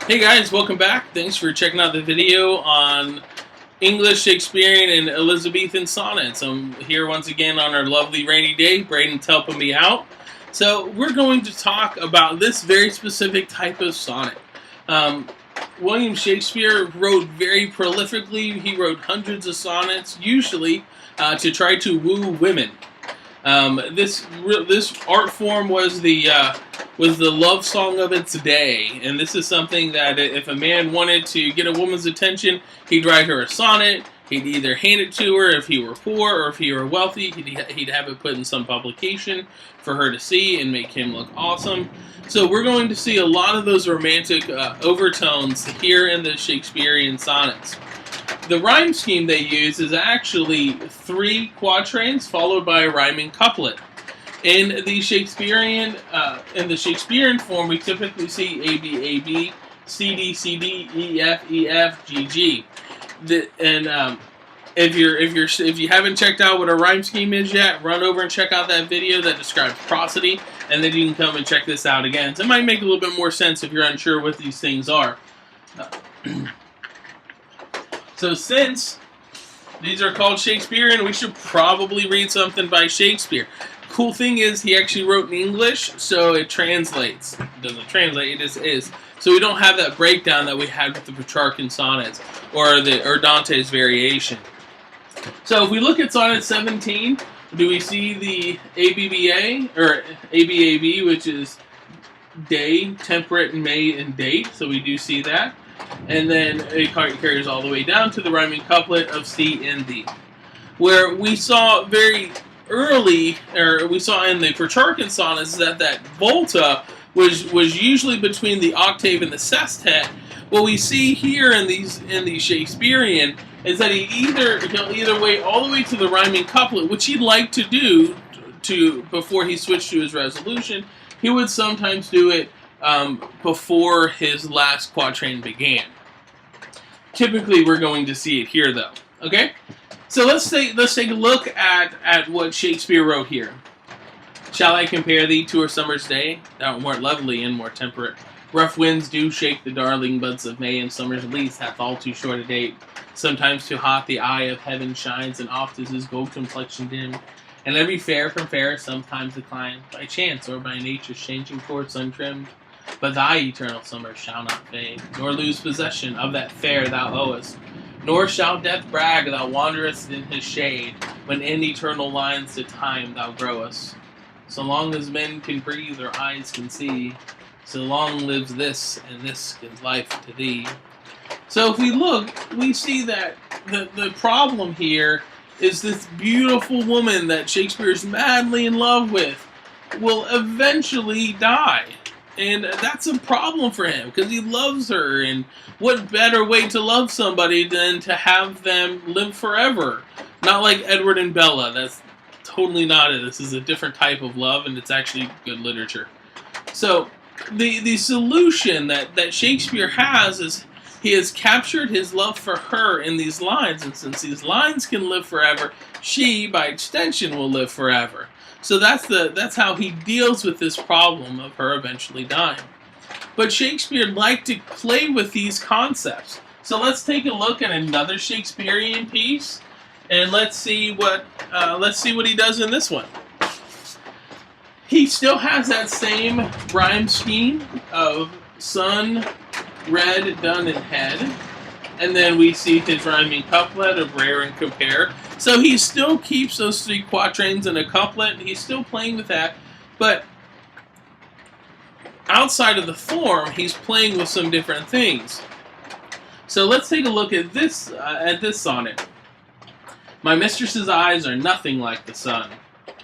Hey guys, welcome back. Thanks for checking out the video on English, Shakespearean, and Elizabethan sonnets. I'm here once again on our lovely rainy day. Braden's helping me out. So we're going to talk about this very specific type of sonnet. Um, William Shakespeare wrote very prolifically. He wrote hundreds of sonnets, usually to try to woo women. This art form was the love song of its day, and this is something that if a man wanted to get a woman's attention, he'd write her a sonnet. He'd either hand it to her if he were poor, or if he were wealthy, he'd have it put in some publication for her to see and make him look awesome. So we're going to see a lot of those romantic overtones here in the Shakespearean sonnets. The rhyme scheme they use is actually 3 quatrains followed by a rhyming couplet. In the Shakespearean form, we typically see A B A B, C D C D, E F E F, G G. If you haven't checked out what a rhyme scheme is yet, run over and check out that video that describes prosody, and then you can come and check this out again. So it might make a little bit more sense if you're unsure what these things are. So since these are called Shakespearean, we should probably read something by Shakespeare. Cool thing is he actually wrote in English, so it translates. It doesn't translate, it just is. So we don't have that breakdown that we had with the Petrarchan sonnets or Dante's variation. So if we look at sonnet 17, do we see the ABBA or ABAB, which is day, temperate, and May, and date? So we do see that. And then it carries all the way down to the rhyming couplet of C and D, where we saw very early, or we saw in the Petrarchan sonnets that volta was usually between the octave and the sestet. What we see here in these Shakespearean is that he'll either wait all the way to the rhyming couplet, which he'd like to do before he switched to his resolution. He would sometimes do it before his last quatrain began. Typically, we're going to see it here, though. Okay, so let's take a look at what Shakespeare wrote here. Shall I compare thee to a summer's day? Thou art more lovely and more temperate. Rough winds do shake the darling buds of May, and summer's lease hath all too short a date. Sometimes too hot the eye of heaven shines, and oft is his gold complexion dim. And every fair from fair sometimes decline, by chance or by nature's changing course untrimmed. But thy eternal summer shall not fade, nor lose possession of that fair thou owest. Nor shall death brag thou wanderest in his shade, when in eternal lines to time thou growest. So long as men can breathe or eyes can see, so long lives this, and this gives life to thee. So if we look, we see that the problem here is this beautiful woman that Shakespeare's madly in love with will eventually die. And that's a problem for him, because he loves her, and what better way to love somebody than to have them live forever? Not like Edward and Bella, that's totally not it. This is a different type of love, and it's actually good literature. So, the solution that Shakespeare has is he has captured his love for her in these lines, and since these lines can live forever, she, by extension, will live forever. So that's how he deals with this problem of her eventually dying. But Shakespeare liked to play with these concepts. So let's take a look at another Shakespearean piece, and let's see what he does in this one. He still has that same rhyme scheme of sun, red, done, and head. And then we see his rhyming couplet of rare and compare. So he still keeps those 3 quatrains in a couplet. He's still playing with that. But outside of the form, he's playing with some different things. So let's take a look at this sonnet. My mistress's eyes are nothing like the sun.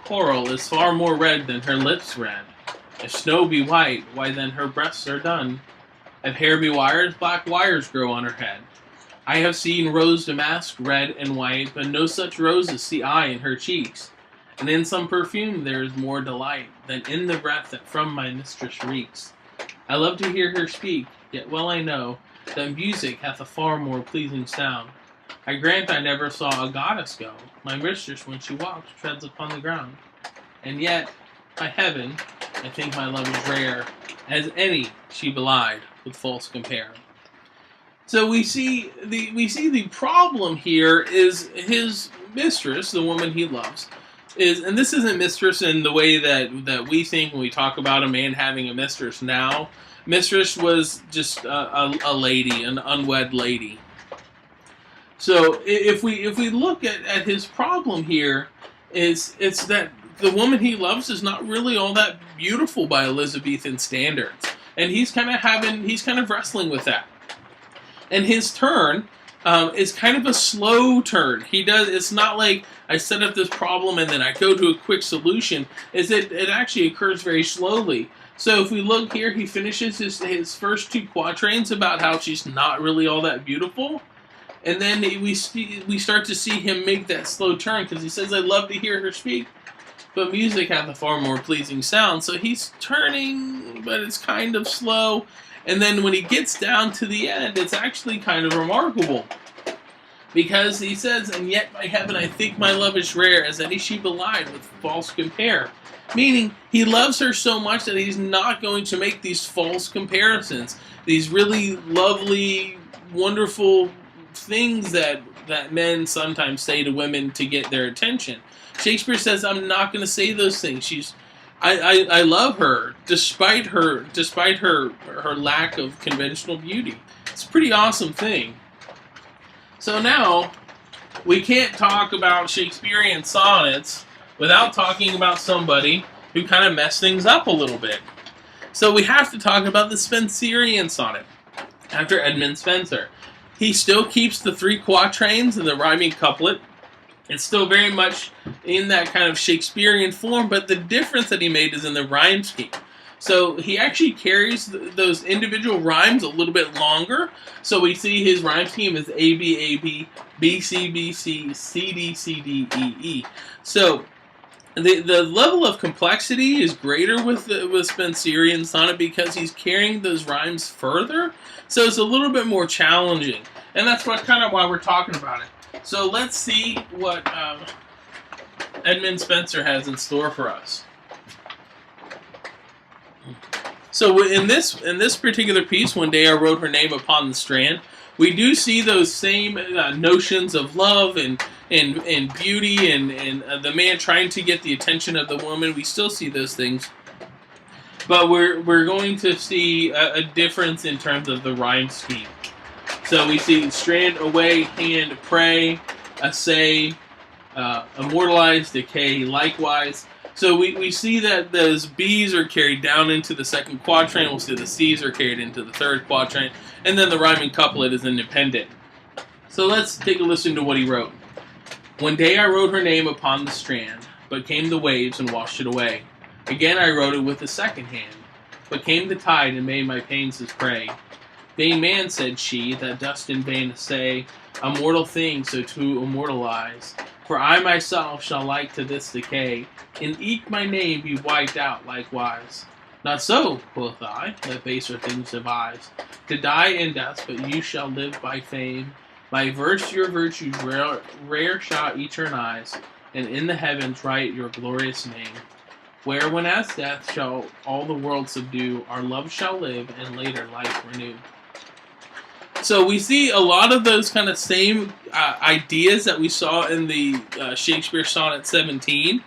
Coral is far more red than her lips red. If snow be white, why then her breasts are dun. If hair be wires, black wires grow on her head. I have seen rose damask, red and white, but no such roses see I in her cheeks. And in some perfume there is more delight than in the breath that from my mistress reeks. I love to hear her speak, yet well I know that music hath a far more pleasing sound. I grant I never saw a goddess go. My mistress, when she walks, treads upon the ground. And yet, by heaven, I think my love is rare, as any she belied with false compare. So we see the problem here is his mistress, the woman he loves, and this isn't mistress in the way that we think when we talk about a man having a mistress now. Mistress was just a lady, an unwed lady. So if we look at his problem here, it's that the woman he loves is not really all that beautiful by Elizabethan standards, and he's kind of wrestling with that. And his turn is kind of a slow turn. It's not like I set up this problem and then I go to a quick solution. It actually occurs very slowly. So if we look here, he finishes his first 2 quatrains about how she's not really all that beautiful. And then we start to see him make that slow turn, because he says, I love to hear her speak, but music hath a far more pleasing sound. So he's turning, but it's kind of slow. And then when he gets down to the end, it's actually kind of remarkable. Because he says, and yet by heaven I think my love is rare, as any she belied with false compare. Meaning, he loves her so much that he's not going to make these false comparisons. These really lovely, wonderful things that men sometimes say to women to get their attention. Shakespeare says, I'm not going to say those things. I love her despite her lack of conventional beauty. It's a pretty awesome thing. So now we can't talk about Shakespearean sonnets without talking about somebody who kind of messed things up a little bit. So we have to talk about the Spenserian sonnet after Edmund Spenser. He still keeps the 3 quatrains and the rhyming couplet. It's still very much in that kind of Shakespearean form, but the difference that he made is in the rhyme scheme. So he actually carries those individual rhymes a little bit longer. So we see his rhyme scheme is A, B, A, B, B, C, B, C, C, D, C, D, E, E. So the level of complexity is greater with Spenserian sonnet because he's carrying those rhymes further. So it's a little bit more challenging. And that's kind of why we're talking about it. So let's see what Edmund Spenser has in store for us. So in this particular piece, One Day I Wrote Her Name Upon the Strand, we do see those same notions of love and beauty and the man trying to get the attention of the woman. We still see those things, but we're going to see a difference in terms of the rhyme scheme. So we see strand, away, hand, pray, assay, immortalize, decay, likewise. So we see that those B's are carried down into the second quatrain. We'll see the C's are carried into the third quatrain. And then the rhyming couplet is independent. So let's take a listen to what he wrote. One day I wrote her name upon the strand, but came the waves and washed it away. Again I wrote it with the second hand, but came the tide and made my pains his prey. Vain man, said she, that dost in vain essay a mortal thing so to immortalize. For I myself shall like to this decay, and eke my name be wiped out likewise. Not so, quoth I, that baser things devise, to die in death, but you shall live by fame. My verse your virtues rare shall eternize, and in the heavens write your glorious name. Where when as death shall all the world subdue, our love shall live, and later life renew. So we see a lot of those kind of same ideas that we saw in the Shakespeare Sonnet 17,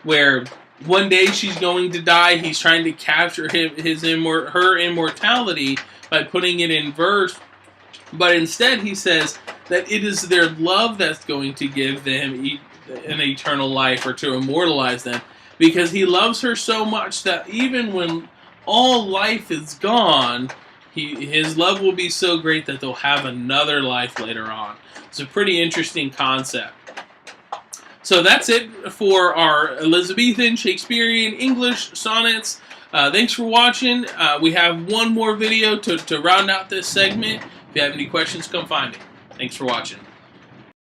where one day she's going to die. He's trying to capture her immortality by putting it in verse. But instead he says that it is their love that's going to give them an eternal life, or to immortalize them. Because he loves her so much that even when all life is gone, his love will be so great that they'll have another life later on. It's a pretty interesting concept. So that's it for our Elizabethan, Shakespearean, English sonnets. Thanks for watching. We have one more video to round out this segment. If you have any questions, come find me. Thanks for watching.